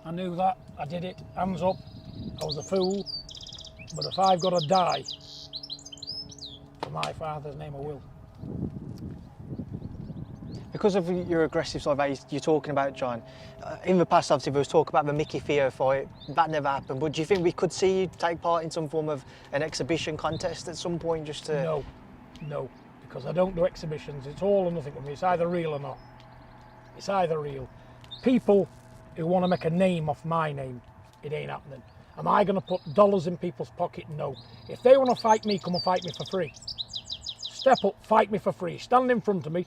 I knew that. I did it. Hands up. I was a fool. But if I've got to die for my father's name, I will. Because of your aggressive side that you're talking about, John, in the past, obviously, there was talk about the Micky Theo fight. That never happened. But do you think we could see you take part in some form of an exhibition contest at some point, just to... No, because I don't do exhibitions. It's all or nothing with me. It's either real or not. It's either real. People who want to make a name off my name, it ain't happening. Am I going to put dollars in people's pocket? No. If they want to fight me, come and fight me for free. Step up, fight me for free. Stand in front of me.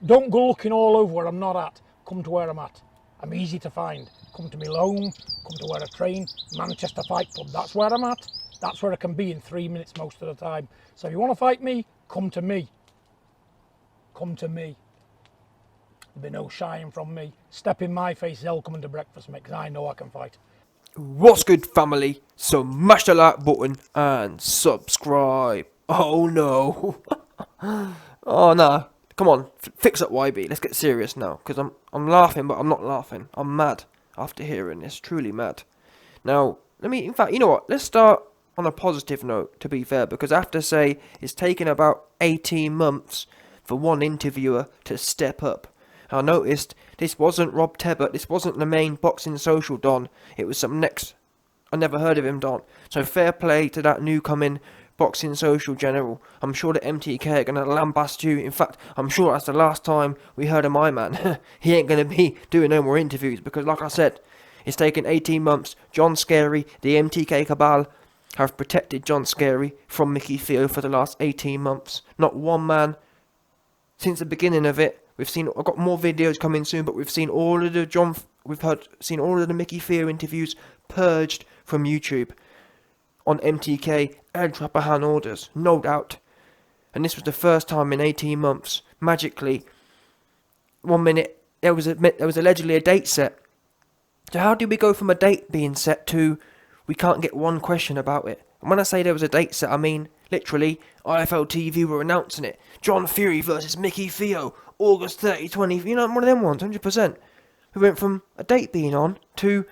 Don't go looking all over where I'm not at. Come to where I'm at. I'm easy to find. Come to me Loam, come to where I train, Manchester Fight Club. That's where I'm at. That's where I can be in 3 minutes most of the time. So if you want to fight me, come to me. Come to me. There'll be no shying from me. Step in my face, they'll come into breakfast, mate, because I know I can fight. What's good, family? So mash the like button and subscribe. Oh no. Oh no. Come on, fix up YB. Let's get serious now, because I'm laughing, but I'm not laughing. I'm mad after hearing this. Truly mad. Now, in fact, you know what? Let's start on a positive note, to be fair, because I have to say it's taken about 18 months for one interviewer to step up. I noticed this wasn't Rob Tebbert. This wasn't the main Boxing Social Don. It was some next. I never heard of him, Don. So fair play to that newcoming Boxing Social General. I'm sure that MTK are going to lambast you. In fact, I'm sure that's the last time we heard of my man. He ain't going to be doing no more interviews because, like I said, it's taken 18 months. John Scary, the MTK cabal, have protected John Scary from Micky Theo for the last 18 months. Not one man since the beginning of it. I've got more videos coming soon, but we've seen all of the Micky Theo interviews purged from YouTube on MTK and Trappahan orders, no doubt. And this was the first time in 18 months, magically, 1 minute, there was allegedly a date set. So how did we go from a date being set to we can't get one question about it? And when I say there was a date set, I mean, literally, IFL TV were announcing it. John Fury versus Micky Theo, August 30, 20, you know, one of them ones, 100%. We went from a date being on to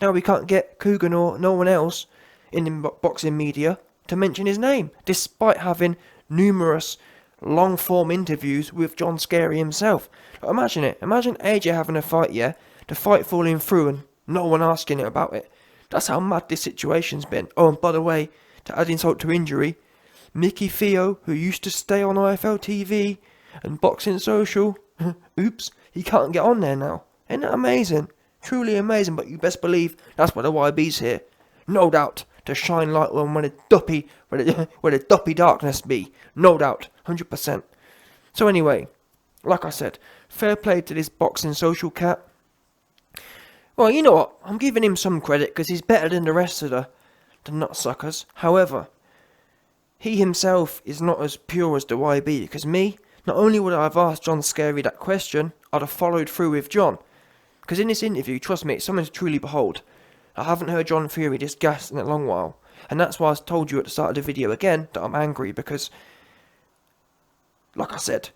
now we can't get Coogan or no one else in the boxing media to mention his name, despite having numerous long-form interviews with John Scary himself. Imagine it. Imagine AJ having a fight, yeah, the fight falling through and no one asking it about it. That's how mad this situation's been. Oh, and by the way, to add insult to injury, Micky Theo, who used to stay on IFL TV and Boxing Social, oops, he can't get on there now. Isn't that amazing? Truly amazing, but you best believe that's why the YB's here. No doubt, to shine light on where the duppy darkness be. No doubt, 100%. So anyway, like I said, fair play to this Boxing Social cat. Well, you know what, I'm giving him some credit because he's better than the rest of the nutsuckers. However, he himself is not as pure as the YB, because me, not only would I have asked John Scary that question, I'd have followed through with John. Because in this interview, trust me, it's something to truly behold. I haven't heard John Fury this gassed in a long while. And that's why I told you at the start of the video again that I'm angry, because, like I said,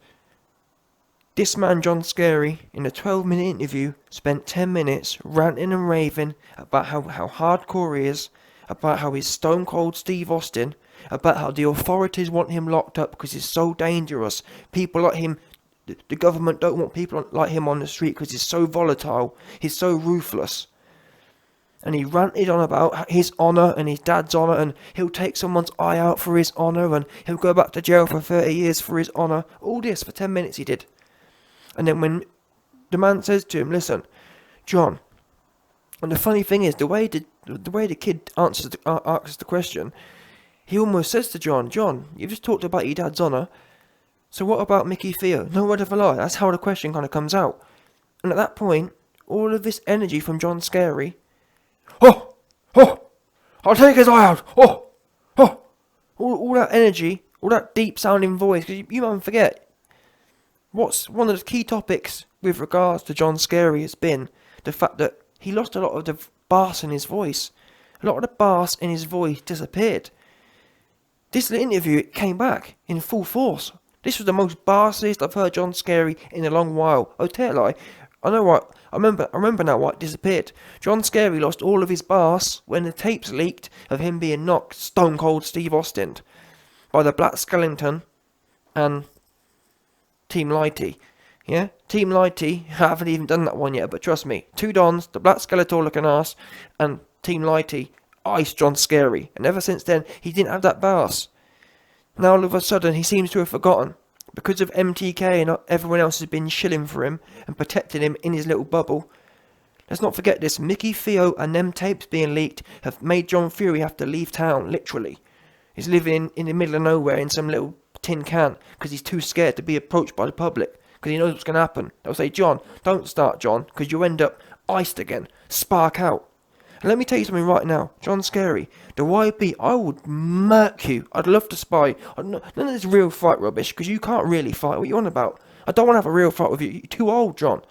this man John Scary, in a 12-minute interview, spent 10 minutes ranting and raving about how hardcore he is, about how he's Stone Cold Steve Austin, about how the authorities want him locked up because he's so dangerous. People like him, the government don't want people like him on the street because he's so volatile, he's so ruthless. And he ranted on about his honour and his dad's honour, and he'll take someone's eye out for his honour, and he'll go back to jail for 30 years for his honour. All this for 10 minutes he did. And then when the man says to him, listen, John, and the funny thing is, the way the kid asks the question, he almost says to John, you've just talked about your dad's honour, so what about Micky Theo? No word of a lie. That's how the question kind of comes out. And at that point, all of this energy from John Scary, oh, I'll take his eye out, all that energy, all that deep sounding voice, because you might forget, what's one of the key topics with regards to John Scary has been the fact that he lost a lot of the bass in his voice. A lot of the bass in his voice disappeared. This interview, it came back in full force. This was the most bassiest I've heard John Scary in a long while. Oh, tell a lie. I know what, I remember now why it disappeared. John Scary lost all of his bars when the tapes leaked of him being knocked stone cold Steve Austin by the Black Skellington and Team Lighty. Yeah? Team Lighty, I haven't even done that one yet, but trust me. 2 Dons, the Black Skeletor looking ass, and Team Lighty iced John Scary. And ever since then, he didn't have that bars. Now all of a sudden, he seems to have forgotten. Because of MTK and everyone else has been shilling for him and protecting him in his little bubble. Let's not forget this. Micky Theo and them tapes being leaked have made John Fury have to leave town, literally. He's living in the middle of nowhere in some little tin can because he's too scared to be approached by the public. Because he knows what's going to happen. They'll say, John, don't start, John, because you end up iced again. Spark out. And let me tell you something right now. John Scary, the YB, I would murk you. I'd love to spy. None of this real fight rubbish, because you can't really fight. What are you on about? I don't want to have a real fight with you. You're too old, John.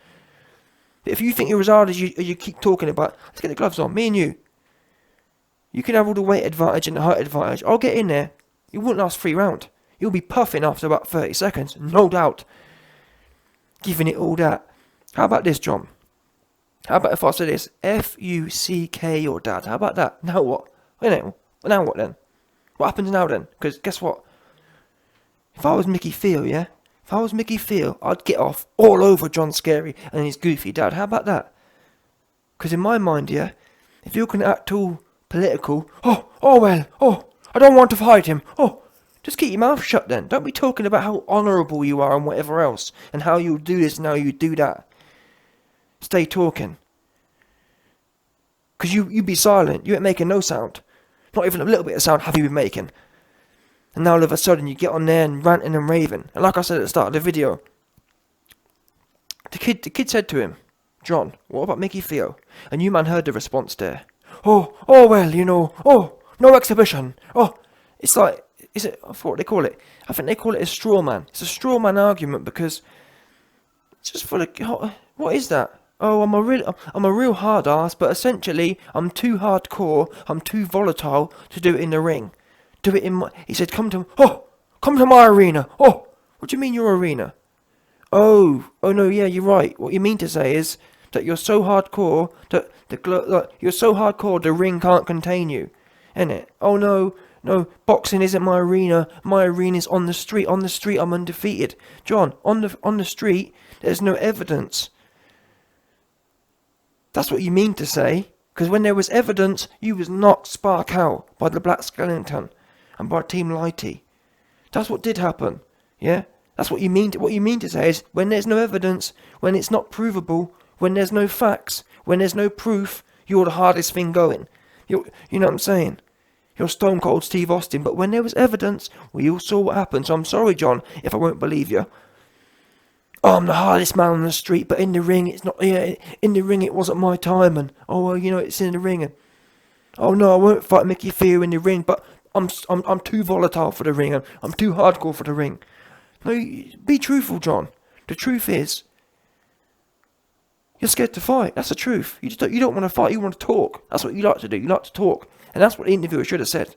If you think you're as hard as you keep talking about, let's get the gloves on. Me and you. You can have all the weight advantage and the height advantage. I'll get in there. You won't last 3 rounds. You'll be puffing after about 30 seconds. No doubt. Giving it all that. How about this, John? How about if I say this? F-U-C-K your dad. How about that? Now what? Now what then? What happens now then? Because guess what? If I was Micky Theo, yeah? If I was Micky Theo, I'd get off all over John Scary and his goofy dad. How about that? Because in my mind, yeah, if you're going to act all political, I don't want to fight him. Just keep your mouth shut then. Don't be talking about how honourable you are and whatever else. And how you do this and how you do that. Stay talking. Because you be silent. You ain't making no sound. Not even a little bit of sound have you been making. And now all of a sudden you get on there and ranting and raving. And like I said at the start of the video, the kid said to him, John, what about Micky Theo? And you man heard the response there. No exhibition. It's like, I forgot what they call it. I think they call it a straw man. It's a straw man argument because it's just full of, what is that? I'm a real hard ass, but essentially I'm too hardcore, I'm too volatile to do it in the ring. Do it in my, he said, come to my arena. What do you mean your arena? Oh no, yeah, you're right. What you mean to say is that you're so hardcore that the ring can't contain you, innit? Oh no, boxing isn't my arena. My arena's on the street. On the street, I'm undefeated. John, on the street, there's no evidence. That's what you mean to say. Because when there was evidence, you was knocked spark out by the Black Skellington and by Team Lighty. That's what did happen. Yeah? That's what you mean. What you mean to say is when there's no evidence, when it's not provable, when there's no facts, when there's no proof, you're the hardest thing going. You know what I'm saying? You're Stone Cold Steve Austin. But when there was evidence, we all saw what happened. So I'm sorry, John, if I won't believe you. I'm the hardest man on the street, but in the ring, it's not. Yeah, in the ring, it wasn't my time, and it's in the ring, and no, I won't fight Micky Theo in the ring, but I'm too volatile for the ring, and I'm too hardcore for the ring. No, be truthful, John. The truth is, you're scared to fight. That's the truth. You don't want to fight. You want to talk. That's what you like to do. You like to talk, and that's what the interviewer should have said.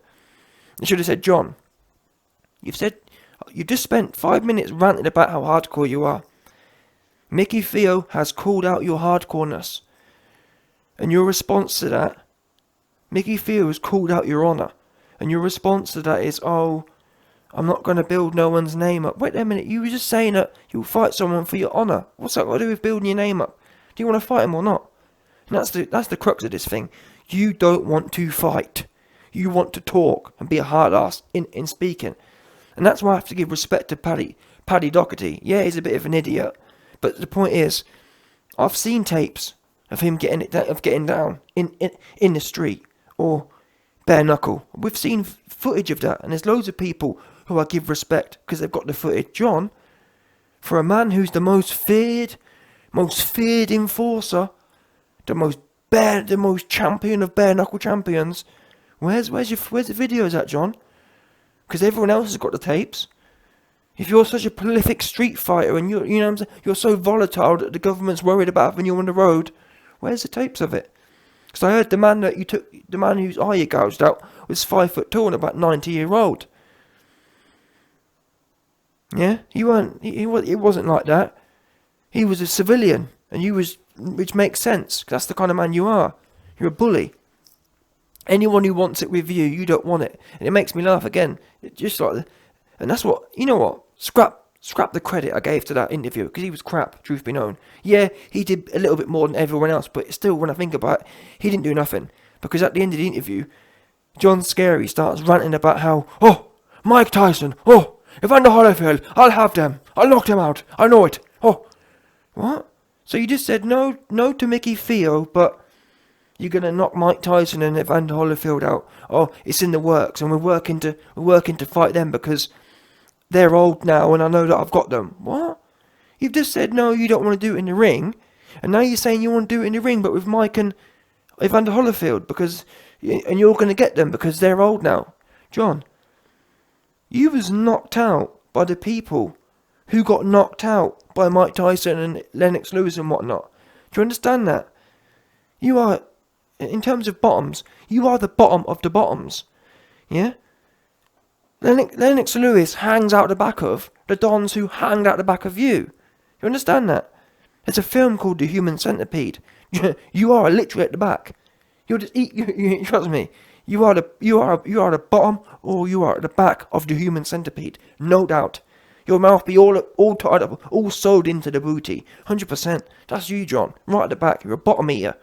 They should have said, John, you've just spent 5 minutes ranting about how hardcore you are. Micky Theo has called out your hardcoreness. And your response to that, Micky Theo has called out your honour. And your response to that is, I'm not going to build no one's name up. Wait a minute, you were just saying that you'll fight someone for your honour. What's that got to do with building your name up? Do you want to fight him or not? And that's the crux of this thing. You don't want to fight. You want to talk and be a hard ass in speaking. And that's why I have to give respect to Paddy Doherty. Yeah, he's a bit of an idiot. But the point is, I've seen tapes of him getting down in the street or bare knuckle. We've seen footage of that, and there's loads of people who I give respect because they've got the footage. John, for a man who's the most feared enforcer, the most champion of bare knuckle champions, where's the videos at, John? Because everyone else has got the tapes. If you're such a prolific street fighter and you're so volatile that the government's worried about having you on the road, where's the tapes of it? Because I heard the man whose eye you gouged out was 5 foot tall and about 90-year-old. Yeah, it wasn't like that. He was a civilian which makes sense, 'cause that's the kind of man you are. You're a bully. Anyone who wants it with you, you don't want it. And it makes me laugh again. It just like, and that's what, you know what? Scrap the credit I gave to that interview, because he was crap, truth be known. Yeah, he did a little bit more than everyone else, but still, when I think about it, he didn't do nothing. Because at the end of the interview, John Scary starts ranting about how, oh, Mike Tyson, oh, Evander Holyfield, I'll have them. I'll knock them out. I know it. Oh, what? So you just said no to Micky Theo, but you're gonna knock Mike Tyson and Evander Holyfield out. Oh, it's in the works, and we're working to fight them because they're old now, and I know that I've got them. What? You've just said no, you don't want to do it in the ring, and now you're saying you want to do it in the ring, but with Mike and Evander Holyfield, and you're gonna get them because they're old now. John, you was knocked out by the people who got knocked out by Mike Tyson and Lennox Lewis and whatnot. Do you understand that? You are, in terms of bottoms, you are the bottom of the bottoms. Yeah? Lennox Lewis hangs out the back of the dons who hanged out the back of you. You understand that? There's a film called The Human Centipede. You are literally at the back. You're just trust me. You are the bottom, or you are at the back of the human centipede, no doubt. Your mouth be all tied up, all sewed into the booty, 100%. That's you, John, right at the back. You're a bottom eater.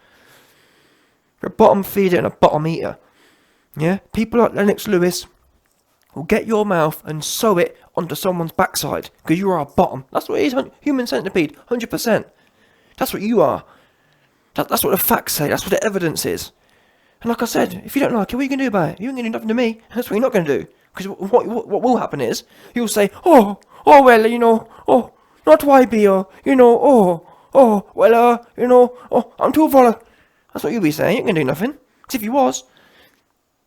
You're a bottom feeder and a bottom eater. Yeah, people like Lennox Lewis will get your mouth and sew it onto someone's backside because you are a bottom. That's what it is, human centipede, 100%. That's what you are. That's what the facts say. That's what the evidence is. And like I said, if you don't like it, what are you going to do about it? You ain't going to do nothing to me. That's what you're not going to do. Because what will happen is, you'll say, oh, well, not YB, well, I'm too volatile. That's what you'll be saying. You ain't going to do nothing. Because if you was,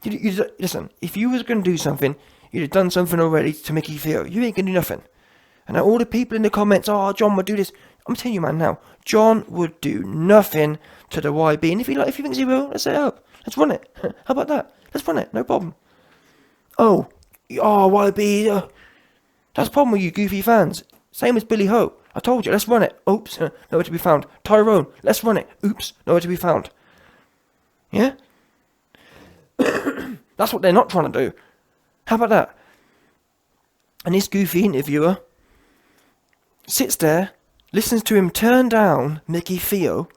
listen, if you was going to do something, you'd have done something already to Micky Theo. You ain't going to do nothing. And all the people in the comments, oh, John would do this. I'm telling you, man, now, John would do nothing to the YB. And if he thinks he will, let's set it up. Let's run it. How about that? Let's run it. No problem. Oh, YB. That's the problem with you goofy fans. Same as Billy Ho. I told you, let's run it. Oops, nowhere to be found. Tyrone, let's run it. Oops, nowhere to be found. Yeah? That's what they're not trying to do. How about that? And this goofy interviewer sits there, listens to him turn down Micky Theo,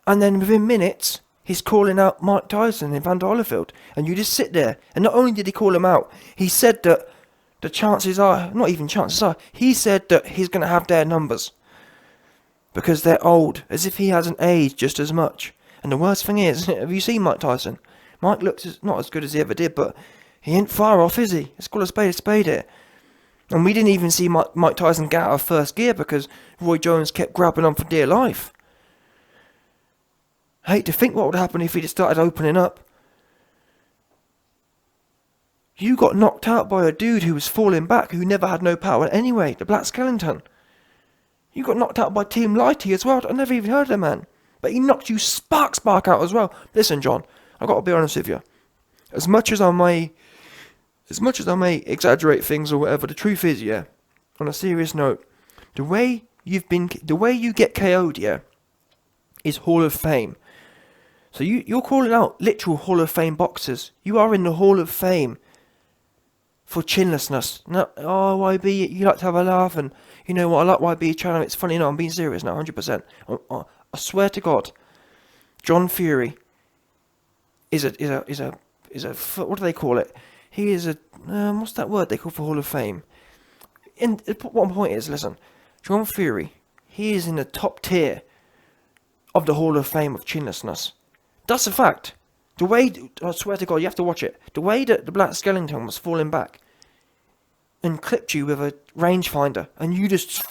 and then within minutes, he's calling out Mike Tyson and Evander Holyfield. And you just sit there. And not only did he call him out, he said that the chances are, not even chances are, he said that he's going to have their numbers. Because they're old, as if he hasn't aged just as much. And the worst thing is, have you seen Mike Tyson? Mike looks not as good as he ever did, but he ain't far off, is he? Let's call a spade here. And we didn't even see Mike Tyson get out of first gear because Roy Jones kept grabbing on for dear life. I hate to think what would happen if he'd have started opening up. You got knocked out by a dude who was falling back, who never had no power anyway, the Black Skeleton. You got knocked out by Team Lighty as well. I never even heard of the man. But he knocked you spark out as well. Listen, John, I've got to be honest with you. As much as I may exaggerate things or whatever, the truth is, yeah, on a serious note, the way you get KO'd, yeah, is Hall of Fame. So you're calling out literal Hall of Fame boxers. You are in the Hall of Fame for chinlessness. No, oh, YB, you like to have a laugh, and you know what, I like YB channel. It's funny, no, I'm being serious now, 100%. I swear to God, John Fury is a what do they call it? He is a what's that word they call for Hall of Fame? And what my point is, listen, John Fury, he is in the top tier of the Hall of Fame of chinlessness. That's a fact. The way, I swear to God, you have to watch it. The way that the Black Skeleton was falling back and clipped you with a rangefinder, and you just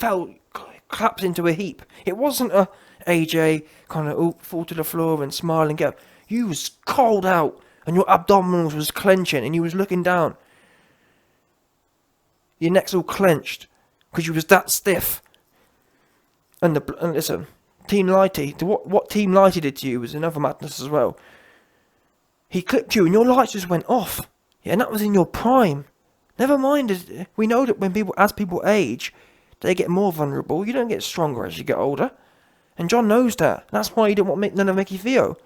collapsed into a heap. It wasn't a AJ kind of fall to the floor and smile and get up. You was cold out, and your abdominals was clenching, and you was looking down. Your neck's all clenched because you was that stiff. And listen, Team Lighty, what Team Lighty did to you was another madness as well. He clipped you and your lights just went off. Yeah, and that was in your prime. Never mind, we know that as people age, they get more vulnerable. You don't get stronger as you get older. And John knows that. That's why he didn't want none of Micky Theo.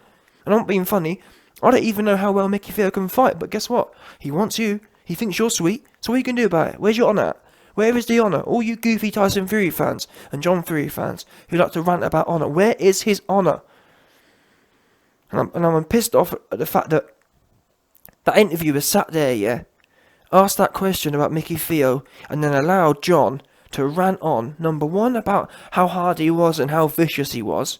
And I'm not being funny. I don't even know how well Micky Theo can fight, but guess what? He wants you. He thinks you're sweet. So what are you going to do about it? Where's your honour at? Where is the honour? All you goofy Tyson Fury fans and John Fury fans who like to rant about honour. Where is his honour? And I'm pissed off at the fact that that interviewer sat there, yeah, asked that question about Micky Theo, and then allowed John to rant on, number one, about how hard he was and how vicious he was.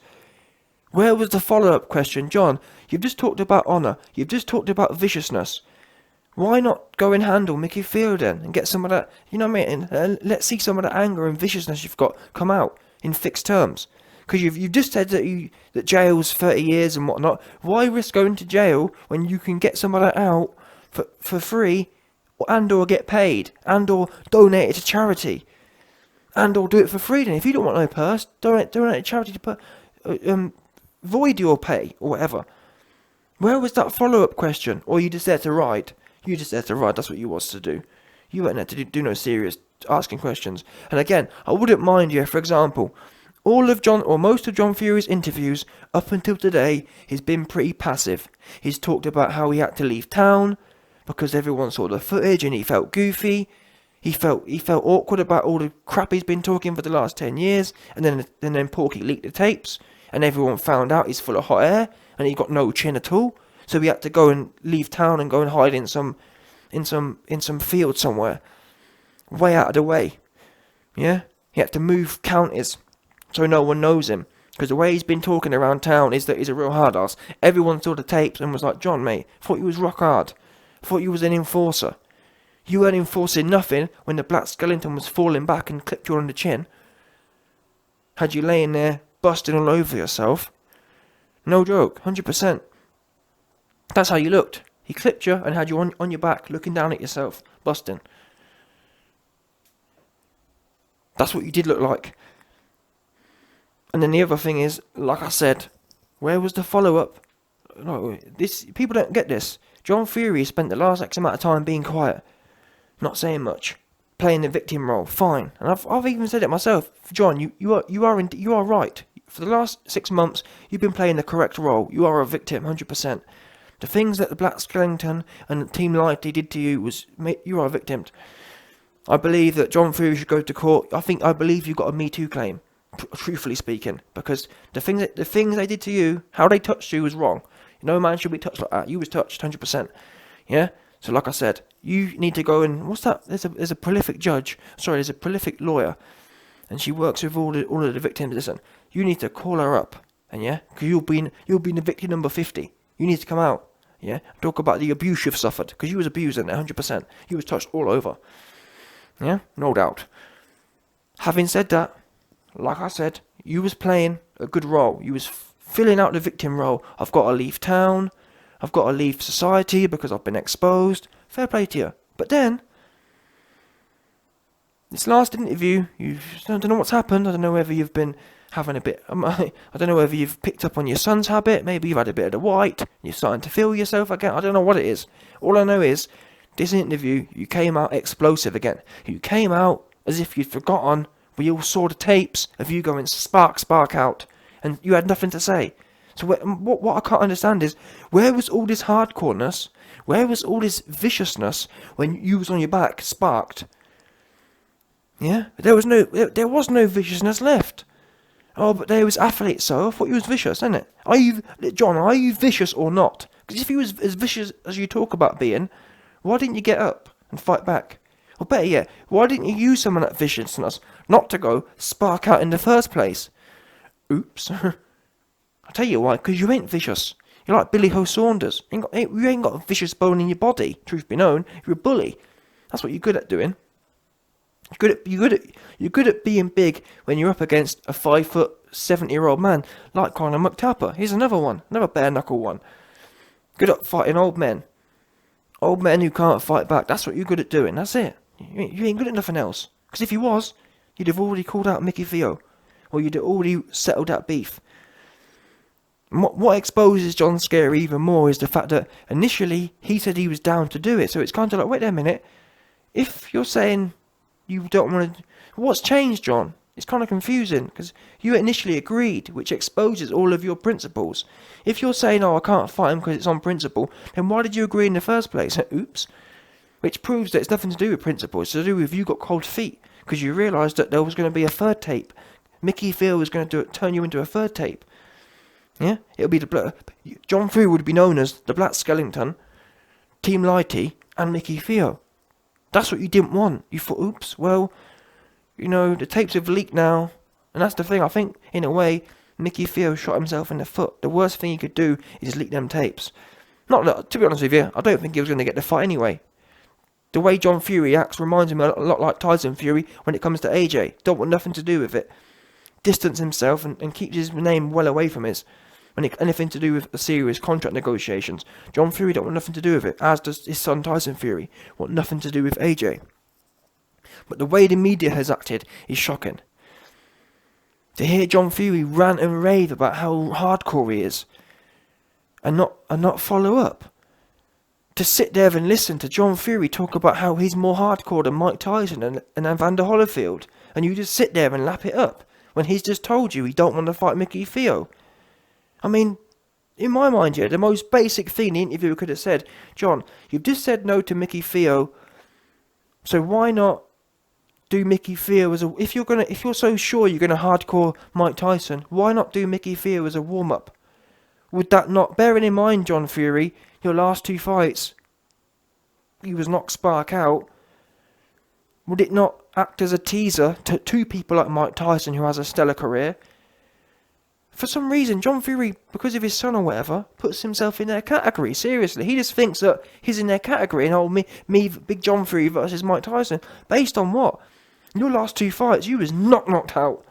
Where was the follow-up question? John, you've just talked about honour. You've just talked about viciousness. Why not go and handle Micky Theo then and get some of that, you know what I mean? And let's see some of that anger and viciousness you've got come out in fixed terms. Because you've just said that jail's 30 years and whatnot. Why risk going to jail when you can get some of that out for free, and or get paid, and or donate it to charity, and or do it for free? Then if you don't want no purse, donate to charity to void your pay or whatever. Where was that follow-up question? Or you just there to ride? You just there to ride. That's what you was to do. You weren't there to do no serious asking questions. And again, I wouldn't mind you, for example, all of John, or most of John Fury's interviews up until today, he's been pretty passive. He's talked about how he had to leave town because everyone saw the footage and he felt goofy. He felt awkward about all the crap he's been talking for the last 10 years. And then Porky leaked the tapes and everyone found out he's full of hot air and he got no chin at all. So he had to go and leave town and go and hide in some field somewhere, way out of the way. Yeah, he had to move counties so no one knows him, because the way he's been talking around town is that he's a real hard ass. Everyone saw the tapes and was like, John, mate, thought you was rock hard. Thought you was an enforcer. You weren't enforcing nothing when the black skeleton was falling back and clipped you on the chin. Had you laying there busting all over yourself. No joke, 100%. That's how you looked. He clipped you and had you on your back looking down at yourself, busting. That's what you did look like. And then the other thing is, like I said, where was the follow-up? No, people don't get this. John Fury spent the last X amount of time being quiet, not saying much, playing the victim role. Fine, and I've even said it myself. John, you are right. For the last 6 months, you've been playing the correct role. You are a victim, 100%. The things that the Black Skellington and Team Lighty did to you you are a victim. I believe that John Fury should go to court. I believe you've got a Me Too claim. Truthfully speaking, because the things they did to you, how they touched you was wrong. No man should be touched like that. You was touched 100%. Yeah. So like I said, you need to go and what's that? There's a prolific judge. Sorry, there's a prolific lawyer, and she works with all of the victims. Listen, you need to call her up, and yeah, because you'll be the victim number 50. You need to come out. Yeah. Talk about the abuse you've suffered, because you was abused in there 100%. You was touched all over. Yeah, no doubt. Having said that, like I said, you was playing a good role. You was filling out the victim role. I've got to leave town. I've got to leave society because I've been exposed. Fair play to you. But then, this last interview, I don't know what's happened. I don't know whether you've been having a bit... I don't know whether you've picked up on your son's habit. Maybe you've had a bit of the white. You're starting to feel yourself again. I don't know what it is. All I know is, this interview, you came out explosive again. You came out as if you'd forgotten. We all saw the tapes of you going spark out, and you had nothing to say. So what I can't understand is, where was all this hardcoreness? Where was all this viciousness when you was on your back, sparked? Yeah, there was no viciousness left. Oh, but there was athletes, so I thought you was vicious, isn't it? John, are you vicious or not? Because if you was as vicious as you talk about being, why didn't you get up and fight back? Or better yet, why didn't you use some of that viciousness not to go spark out in the first place? Oops. I'll tell you why, because you ain't vicious. You're like Billy Ho Saunders. You ain't got a vicious bone in your body, truth be known. You're a bully. That's what you're good at doing. You're good at being big when you're up against a 5', 70-year-old man like Conor McTapper. Here's another one, another bare knuckle one. Good at fighting old men. Old men who can't fight back. That's what you're good at doing. That's it. You ain't good at nothing else. Because if you was, you'd have already called out Micky Theo. Or you'd have already settled that beef. And what exposes John Scary even more is the fact that initially he said he was down to do it. So it's kind of like, wait a minute. If you're saying you don't want to... What's changed, John? It's kind of confusing because you initially agreed, which exposes all of your principles. If you're saying, oh, I can't fight him because it's on principle, then why did you agree in the first place? Oops. Which proves that it's nothing to do with principle. It's to do with you got cold feet because you realised that there was going to be a third tape. Micky Theo was going to turn you into a third tape. Yeah? It'll be John Fury would be known as the Black Skellington, Team Lighty, and Micky Theo. That's what you didn't want. You thought, oops, well, you know, the tapes have leaked now. And that's the thing. I think, in a way, Micky Theo shot himself in the foot. The worst thing he could do is leak them tapes. Not that, to be honest with you, I don't think he was going to get the fight anyway. The way John Fury acts reminds him a lot like Tyson Fury when it comes to AJ. Don't want nothing to do with it. Distance himself and keeps his name well away from his. When it anything to do with serious contract negotiations. John Fury don't want nothing to do with it, as does his son Tyson Fury. Want nothing to do with AJ. But the way the media has acted is shocking. To hear John Fury rant and rave about how hardcore he is, and not follow up. To sit there and listen to John Fury talk about how he's more hardcore than Mike Tyson and Evander Holyfield, and you just sit there and lap it up when he's just told you he don't want to fight Micky Theo. I mean, in my mind, yeah, the most basic thing the interviewer could have said, John, you've just said no to Micky Theo, so why not do Micky Theo as a... If you're so sure you're gonna hardcore Mike Tyson, why not do Micky Theo as a warm up? Would that not, bearing in mind, John Fury, your last two fights, he was knocked spark out. Would it not act as a teaser to two people like Mike Tyson, who has a stellar career? For some reason, John Fury, because of his son or whatever, puts himself in their category. Seriously, he just thinks that he's in their category, and oh, me, Big John Fury versus Mike Tyson. Based on what? Your last two fights, you was knocked out.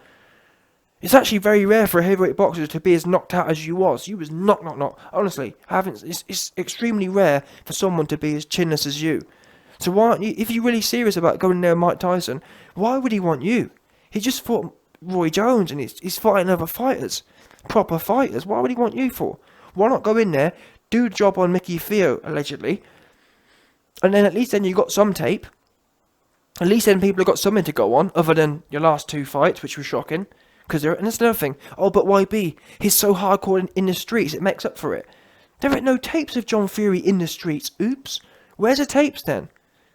It's actually very rare for a heavyweight boxer to be as knocked out as you was. You was knocked. Honestly, it's extremely rare for someone to be as chinless as you. So why aren't you, if you're really serious about going there with Mike Tyson, why would he want you? He just fought Roy Jones and he's fighting other fighters. Proper fighters. Why would he want you for? Why not go in there, do the job on Micky Theo, allegedly, and then at least then you got some tape. At least then people have got something to go on, other than your last two fights, which was shocking. And that's another thing. Oh, but YB, he's so hardcore in the streets, it makes up for it. There ain't no tapes of John Fury in the streets. Oops. Where's the tapes then?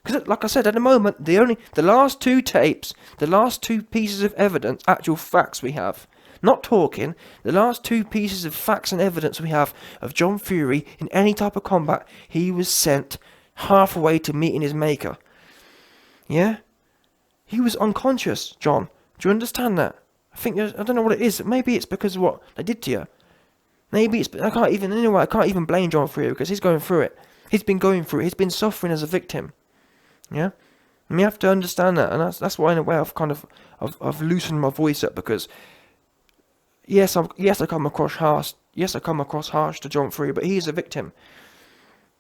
Because, like I said, at the moment, the last two tapes, the last two pieces of evidence, actual facts we have, not talking, the last two pieces of facts and evidence we have of John Fury in any type of combat, he was sent halfway to meeting his maker. Yeah? He was unconscious, John. Do you understand that? I don't know what it is. Maybe it's because of what they did to you. Maybe it's... I can't even blame John Fury because he's going through it. He's been going through it. He's been suffering as a victim. Yeah? And you have to understand that. And that's why, in a way, I've loosened my voice up because... Yes, I come across harsh. Yes, I come across harsh to John Fury, but he's a victim.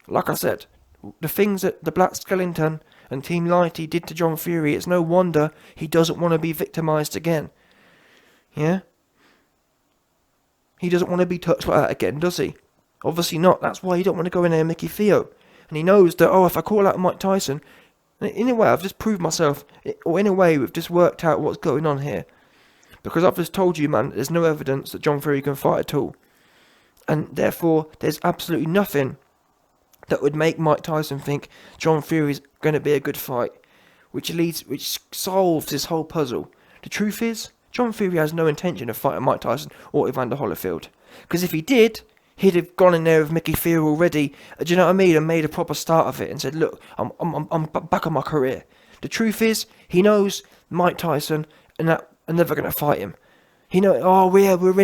Like I said, the things that the Black Skellington and Team Lighty did to John Fury, it's no wonder he doesn't want to be victimised again. Yeah? He doesn't want to be touched like that again, does he? Obviously not. That's why he don't want to go in there and Micky Theo. And he knows that, if I call out Mike Tyson, in a way I've just proved myself, or in a way we've just worked out what's going on here. Because I've just told you, man, there's no evidence that John Fury can fight at all. And therefore, there's absolutely nothing that would make Mike Tyson think John Fury's going to be a good fight. Which solves this whole puzzle. The truth is, John Fury has no intention of fighting Mike Tyson or Evander Holyfield. Because if he did, he'd have gone in there with Micky Theo already, do you know what I mean, and made a proper start of it and said, look, I'm back on my career. The truth is, he knows Mike Tyson and that are never going to fight him. He knows, we're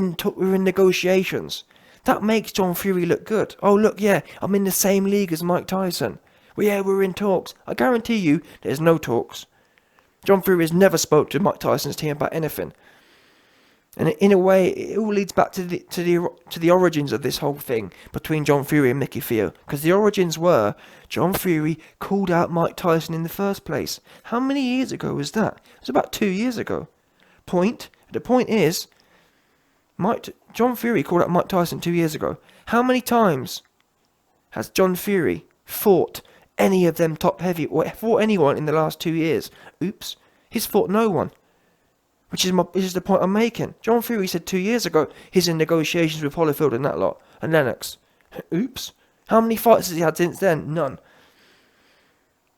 in negotiations. That makes John Fury look good. Oh, look, yeah, I'm in the same league as Mike Tyson. We're in talks. I guarantee you, there's no talks. John Fury has never spoke to Mike Tyson's team about anything. And in a way, it all leads back to the origins of this whole thing between John Fury and Micky Theo. Because the origins were, John Fury called out Mike Tyson in the first place. How many years ago was that? It was about 2 years ago. The point is, John Fury called out Mike Tyson 2 years ago. How many times has John Fury fought any of them top heavy or fought anyone in the last 2 years? Oops, he's fought no one. Which is the point I'm making. John Fury said 2 years ago he's in negotiations with Holyfield and that lot. And Lennox. Oops. How many fights has he had since then? None.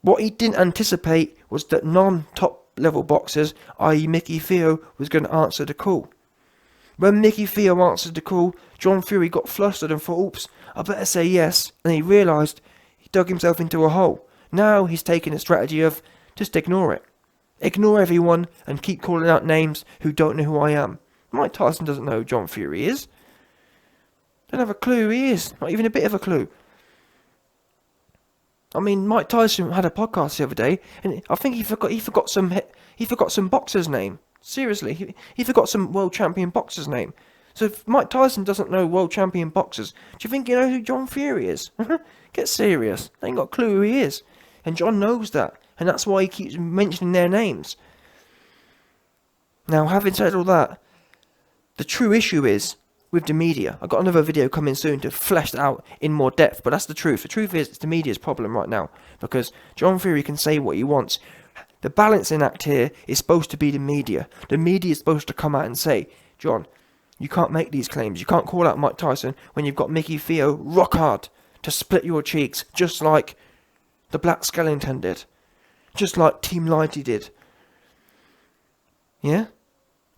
What he didn't anticipate was that non-top level boxers, i.e. Micky Theo, was going to answer the call. When Micky Theo answered the call, John Fury got flustered and thought, oops, I better say yes. And he realised he dug himself into a hole. Now he's taking a strategy of just ignore it. Ignore everyone and keep calling out names who don't know who I am. Mike Tyson doesn't know who John Fury is. Don't have a clue who he is. Not even a bit of a clue. I mean, Mike Tyson had a podcast the other day, and I think he forgot some boxer's name. Seriously, he forgot some world champion boxer's name. So if Mike Tyson doesn't know world champion boxers, do you think he knows who John Fury is? Get serious. They ain't got a clue who he is. And John knows that. And that's why he keeps mentioning their names. Now, having said all that, the true issue is with the media. I've got another video coming soon to flesh that out in more depth, but that's the truth. The truth is, it's the media's problem right now. Because John Fury can say what he wants. The balancing act here is supposed to be the media. The media is supposed to come out and say, John, you can't make these claims. You can't call out Mike Tyson when you've got Micky Theo rock hard to split your cheeks, just like the Black Skellington did. Just like Team Lighty did. Yeah?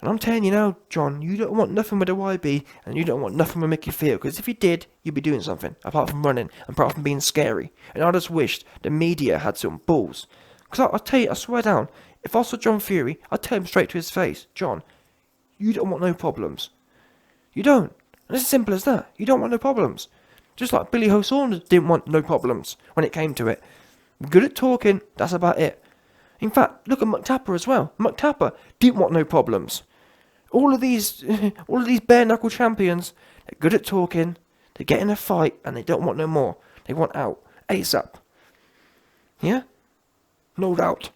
And I'm telling you now, John, you don't want nothing with a YB, and you don't want nothing with Micky Theo, because if you did, you'd be doing something, apart from running, apart from being scary. And I just wished the media had some balls. Because I'll tell you, I swear down, if I saw John Fury, I'd tell him straight to his face, John, you don't want no problems. You don't. And it's as simple as that. You don't want no problems. Just like Billy Ho Saunders didn't want no problems when it came to it. Good at talking, that's about it. In fact, look at McTapper as well. McTapper didn't want no problems. All of these bare knuckle champions, they're good at talking, they get in a fight, and they don't want no more. They want out ASAP. Yeah? No doubt.